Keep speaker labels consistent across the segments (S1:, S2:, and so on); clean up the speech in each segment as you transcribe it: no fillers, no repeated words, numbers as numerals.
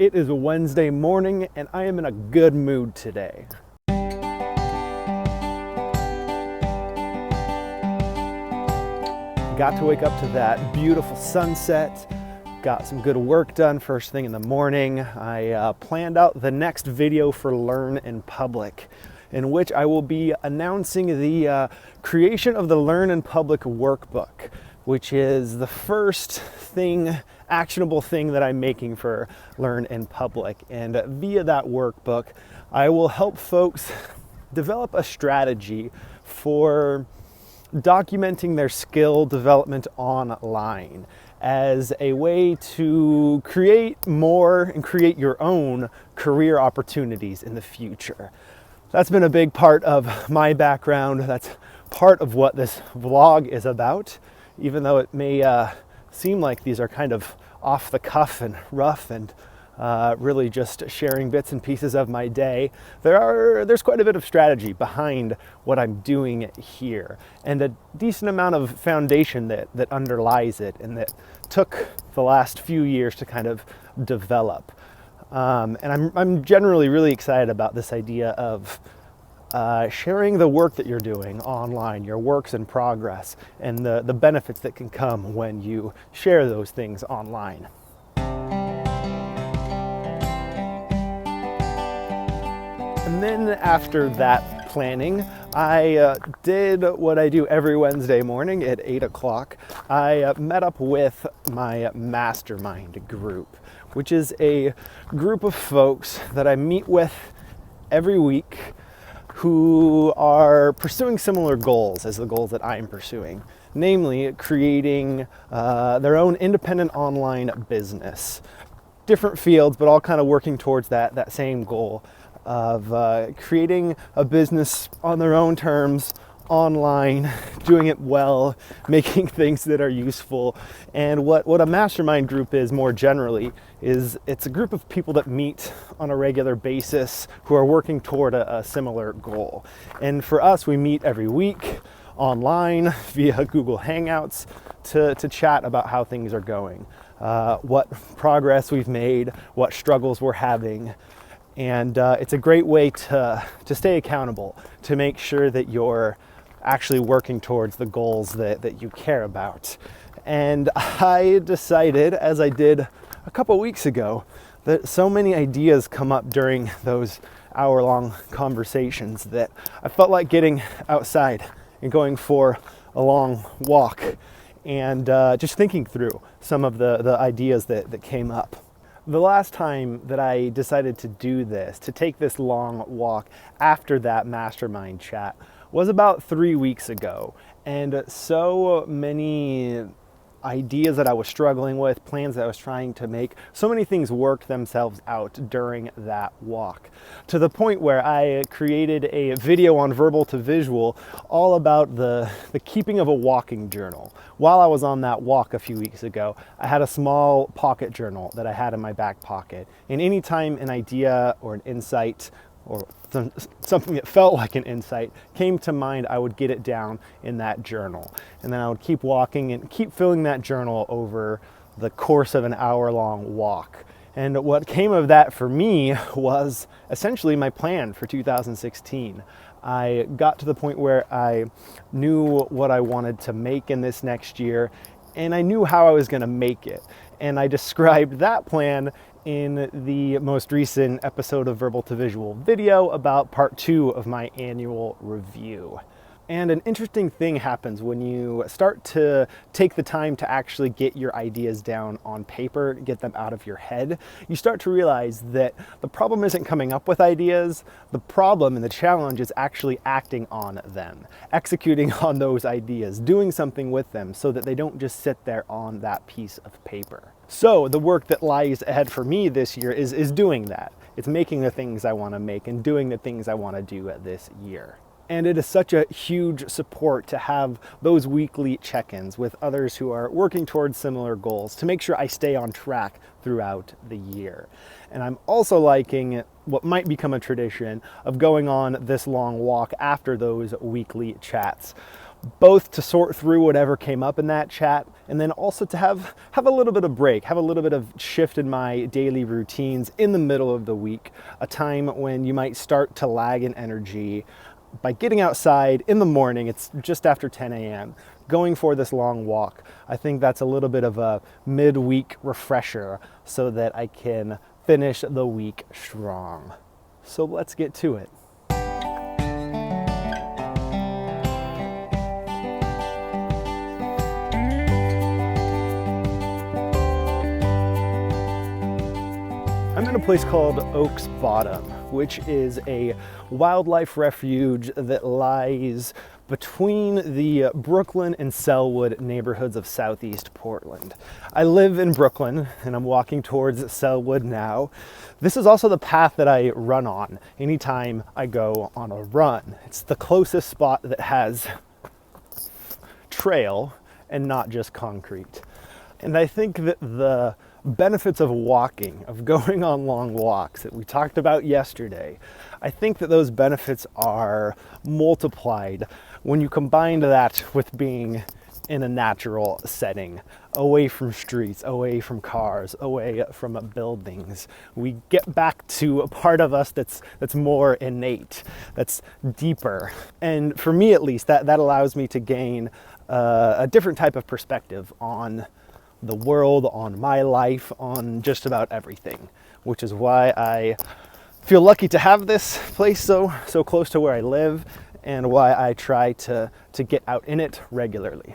S1: It is a Wednesday morning and I am in a good mood today. Got to wake up to that beautiful sunset, got some good work done first thing in the morning. I planned out the next video for Learn in Public, in which I will be announcing the creation of the Learn in Public workbook, which is the first actionable thing that I'm making for Learn in Public. And via that workbook, I will help folks develop a strategy for documenting their skill development online as a way to create more and create your own career opportunities in the future. That's been a big part of my background. That's part of what this vlog is about. Even though it may seem like these are kind of off the cuff and rough and really just sharing bits and pieces of my day, there's quite a bit of strategy behind what I'm doing here, and a decent amount of foundation that underlies it and that took the last few years to kind of develop. And I'm generally really excited about this idea of sharing the work that you're doing online, your works in progress, and the benefits that can come when you share those things online. And then after that planning, I did what I do every Wednesday morning at 8 o'clock. I met up with my Mastermind group, which is a group of folks that I meet with every week who are pursuing similar goals as the goals that I'm pursuing, namely creating their own independent online business. Different fields, but all kind of working towards that same goal of creating a business on their own terms, online, doing it well, making things that are useful. And what a mastermind group is more generally is it's a group of people that meet on a regular basis who are working toward a similar goal. And for us, we meet every week online via Google Hangouts to chat about how things are going, what progress we've made, what struggles we're having. And it's a great way to stay accountable, to make sure that you're actually working towards the goals that you care about. And I decided, as I did a couple weeks ago, that so many ideas come up during those hour-long conversations that I felt like getting outside and going for a long walk and just thinking through some of the ideas that came up. The last time that I decided to do this, to take this long walk after that mastermind chat, was about 3 weeks ago. And so many ideas that I was struggling with, plans that I was trying to make, so many things worked themselves out during that walk, to the point where I created a video on Verbal to Visual all about the keeping of a walking journal. While I was on that walk a few weeks ago, I had a small pocket journal that I had in my back pocket, and anytime an idea or an insight or something that felt like an insight came to mind, I would get it down in that journal. And then I would keep walking and keep filling that journal over the course of an hour-long walk. And what came of that for me was essentially my plan for 2016. I got to the point where I knew what I wanted to make in this next year, and I knew how I was going to make it. And I described that plan in the most recent episode of Verbal to Visual video about part 2 of my annual review. And an interesting thing happens when you start to take the time to actually get your ideas down on paper, get them out of your head. You start to realize that the problem isn't coming up with ideas. The problem and the challenge is actually acting on them, executing on those ideas, doing something with them so that they don't just sit there on that piece of paper. So the work that lies ahead for me this year is doing that. It's making the things I want to make and doing the things I want to do this year. And it is such a huge support to have those weekly check-ins with others who are working towards similar goals to make sure I stay on track throughout the year. And I'm also liking what might become a tradition of going on this long walk after those weekly chats. both to sort through whatever came up in that chat, and then also to have a little bit of break, have a little bit of shift in my daily routines in the middle of the week, a time when you might start to lag in energy by getting outside in the morning. It's just after 10 a.m., going for this long walk. I think that's a little bit of a midweek refresher so that I can finish the week strong. So let's get to it. I'm in a place called Oaks Bottom, which is a wildlife refuge that lies between the Brooklyn and Sellwood neighborhoods of Southeast Portland. I live in Brooklyn and I'm walking towards Sellwood now. This is also the path that I run on anytime I go on a run. It's the closest spot that has trail and not just concrete. And I think that the benefits of walking, of going on long walks that we talked about yesterday, I think that those benefits are multiplied when you combine that with being in a natural setting, away from streets, away from cars, away from buildings. We get back to a part of us that's more innate, that's deeper. And for me at least, that allows me to gain a different type of perspective on the world, on my life, on just about everything, which is why I feel lucky to have this place so close to where I live, and why I try to get out in it regularly.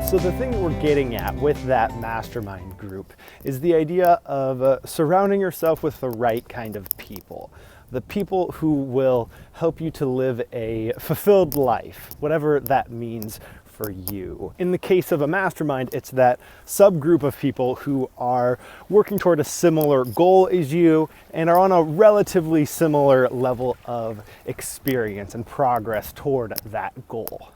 S1: So the thing that we're getting at with that mastermind group is the idea of surrounding yourself with the right kind of people. The people who will help you to live a fulfilled life, whatever that means for you. In the case of a mastermind, it's that subgroup of people who are working toward a similar goal as you and are on a relatively similar level of experience and progress toward that goal.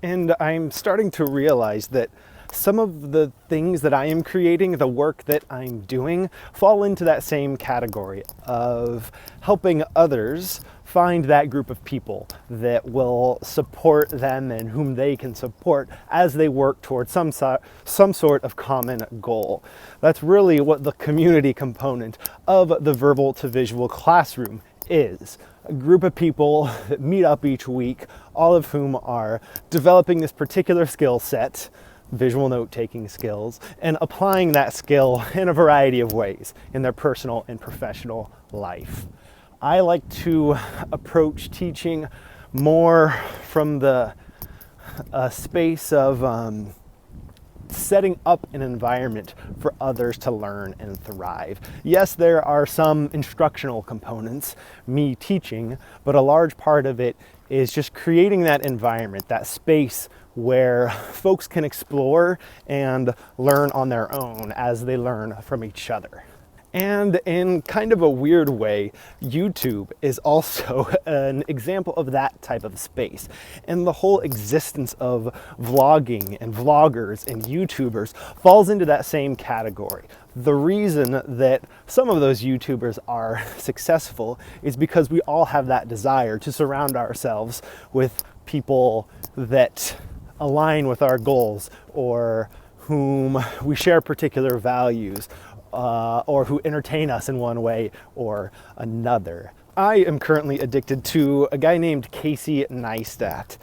S1: And I'm starting to realize that some of the things that I am creating, the work that I'm doing, fall into that same category of helping others find that group of people that will support them and whom they can support as they work towards some sort of common goal. That's really what the community component of the verbal to visual classroom is. A group of people that meet up each week, all of whom are developing this particular skill set, visual note-taking skills, and applying that skill in a variety of ways in their personal and professional life. I like to approach teaching more from the space of setting up an environment for others to learn and thrive. Yes, there are some instructional components, me teaching, but a large part of it is just creating that environment, that space where folks can explore and learn on their own as they learn from each other. And in kind of a weird way, YouTube is also an example of that type of space. And the whole existence of vlogging and vloggers and YouTubers falls into that same category. The reason that some of those YouTubers are successful is because we all have that desire to surround ourselves with people that align with our goals, or whom we share particular values, or who entertain us in one way or another. I am currently addicted to a guy named Casey Neistat,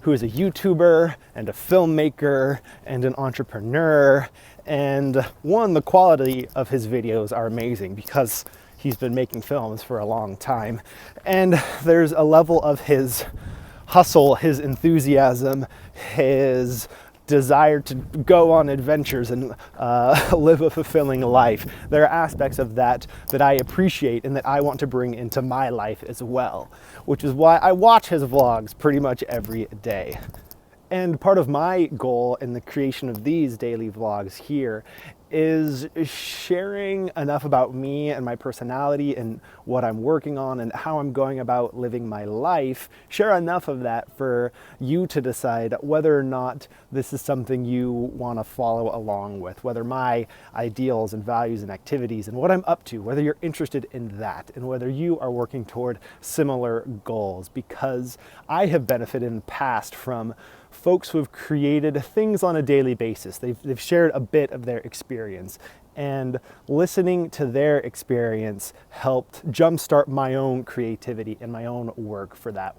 S1: who is a YouTuber and a filmmaker and an entrepreneur. And one, the quality of his videos are amazing because he's been making films for a long time. And there's a level of his hustle, his enthusiasm, his desire to go on adventures and live a fulfilling life. There are aspects of that I appreciate and that I want to bring into my life as well, which is why I watch his vlogs pretty much every day. And part of my goal in the creation of these daily vlogs here is sharing enough about me and my personality and what I'm working on and how I'm going about living my life. Share enough of that for you to decide whether or not this is something you want to follow along with, whether my ideals and values and activities and what I'm up to, whether you're interested in that and whether you are working toward similar goals. Because I have benefited in the past from folks who have created things on a daily basis. They've shared a bit of their experience, and listening to their experience helped jumpstart my own creativity and my own work for that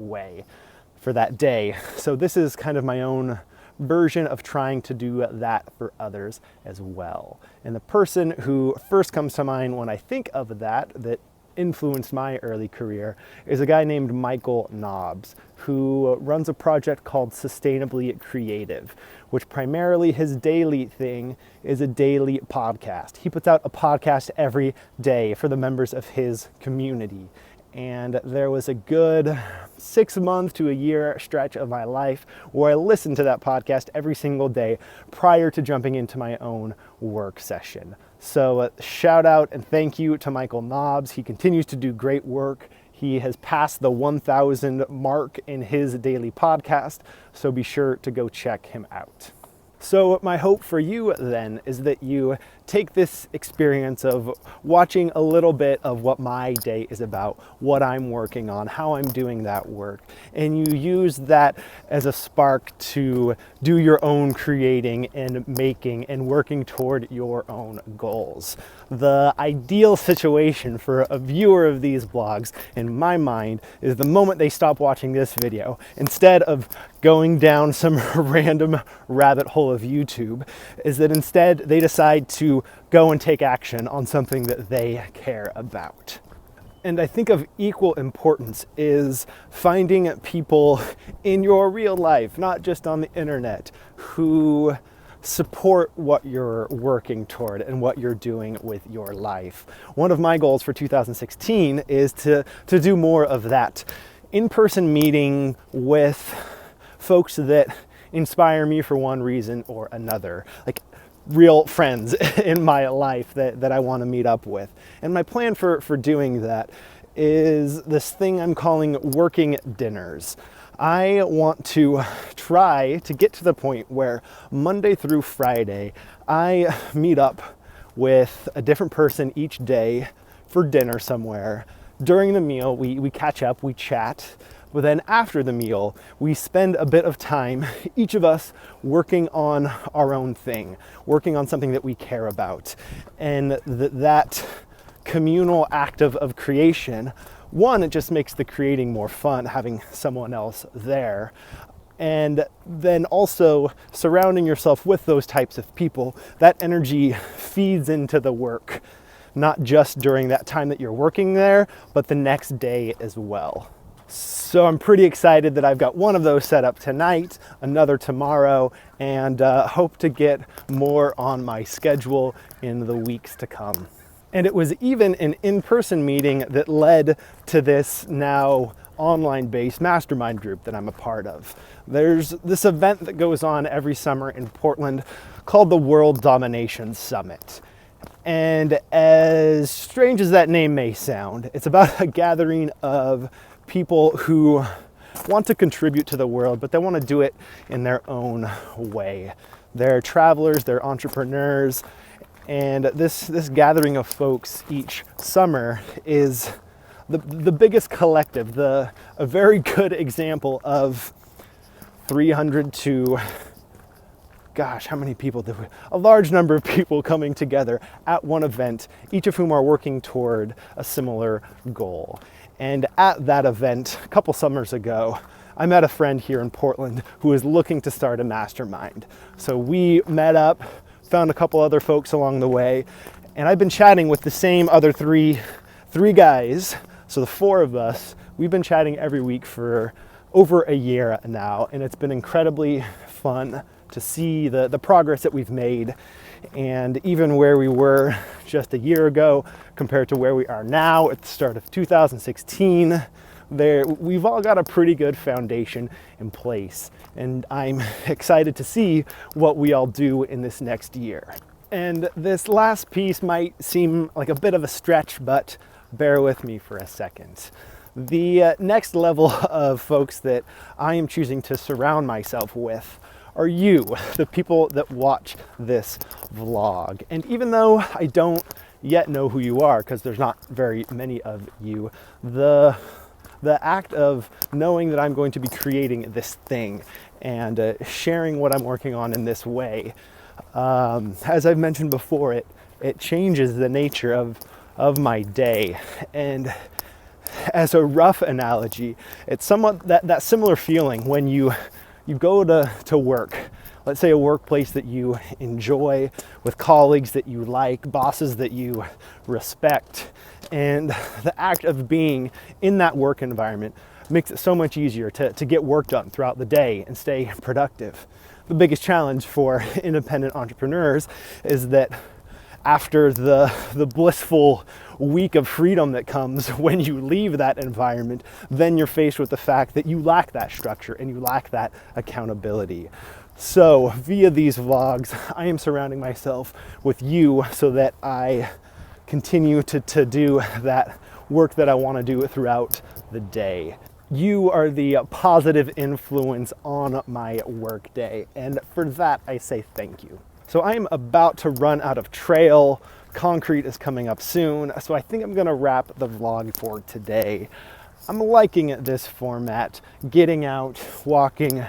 S1: day. So this is kind of my own version of trying to do that for others as well. And the person who first comes to mind when I think of that influenced my early career is a guy named Michael Nobbs, who runs a project called Sustainably Creative, which primarily his daily thing is a daily podcast. He puts out a podcast every day for the members of his community. And there was a good 6 month to a year stretch of my life where I listened to that podcast every single day prior to jumping into my own work session. So shout out and thank you to Michael Nobbs. He continues to do great work. He has passed the 1,000 mark in his daily podcast, so be sure to go check him out. So my hope for you then is that you take this experience of watching a little bit of what my day is about, what I'm working on, how I'm doing that work, and you use that as a spark to do your own creating and making and working toward your own goals. The ideal situation for a viewer of these blogs, in my mind, is the moment they stop watching this video, instead of going down some random rabbit hole of YouTube, is that instead they decide to go and take action on something that they care about. And I think of equal importance is finding people in your real life, not just on the internet, who support what you're working toward and what you're doing with your life. One of my goals for 2016 is to do more of that in-person meeting with folks that inspire me for one reason or another, like real friends in my life that I want to meet up with. And my plan for doing that is this thing I'm calling working dinners. I want to try to get to the point where Monday through Friday, I meet up with a different person each day for dinner somewhere. During the meal, we catch up, we chat. But then after the meal, we spend a bit of time, each of us working on our own thing, working on something that we care about. And that communal act of creation, one, it just makes the creating more fun, having someone else there. And then also surrounding yourself with those types of people, that energy feeds into the work, not just during that time that you're working there, but the next day as well. So I'm pretty excited that I've got one of those set up tonight, another tomorrow, and hope to get more on my schedule in the weeks to come. And it was even an in-person meeting that led to this now online-based mastermind group that I'm a part of. There's this event that goes on every summer in Portland called the World Domination Summit. And as strange as that name may sound, it's about a gathering of people who want to contribute to the world, but they want to do it in their own way. They're travelers, they're entrepreneurs, and this gathering of folks each summer is the biggest collective, a very good example of 300 to, gosh, how many people do we? A large number of people coming together at one event, each of whom are working toward a similar goal. And at that event, a couple summers ago, I met a friend here in Portland who is looking to start a mastermind. So we met up, found a couple other folks along the way, and I've been chatting with the same other three guys. So the four of us, we've been chatting every week for over a year now, and it's been incredibly fun to see the progress that we've made, and even where we were just a year ago compared to where we are now at the start of 2016. We've all got a pretty good foundation in place, and I'm excited to see what we all do in this next year. And this last piece might seem like a bit of a stretch, but bear with me for a second. The next level of folks that I am choosing to surround myself with are you, the people that watch this vlog. And even though I don't yet know who you are, because there's not very many of you, the act of knowing that I'm going to be creating this thing and sharing what I'm working on in this way, as I've mentioned before, it changes the nature of my day. And as a rough analogy, it's somewhat that similar feeling when you go to work. Let's say a workplace that you enjoy, with colleagues that you like, bosses that you respect. And the act of being in that work environment makes it so much easier to get work done throughout the day and stay productive. The biggest challenge for independent entrepreneurs is that after the blissful week of freedom that comes when you leave that environment, then you're faced with the fact that you lack that structure and you lack that accountability. So via these vlogs, I am surrounding myself with you so that I continue to do that work that I want to do throughout the day. You are the positive influence on my work day, and for that I say thank you. So I am about to run out of trail. Concrete is coming up soon, so I think I'm gonna wrap the vlog for today. I'm liking this format, getting out, walking,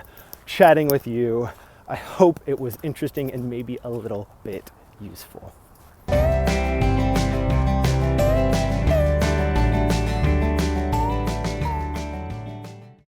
S1: chatting with you. I hope it was interesting and maybe a little bit useful.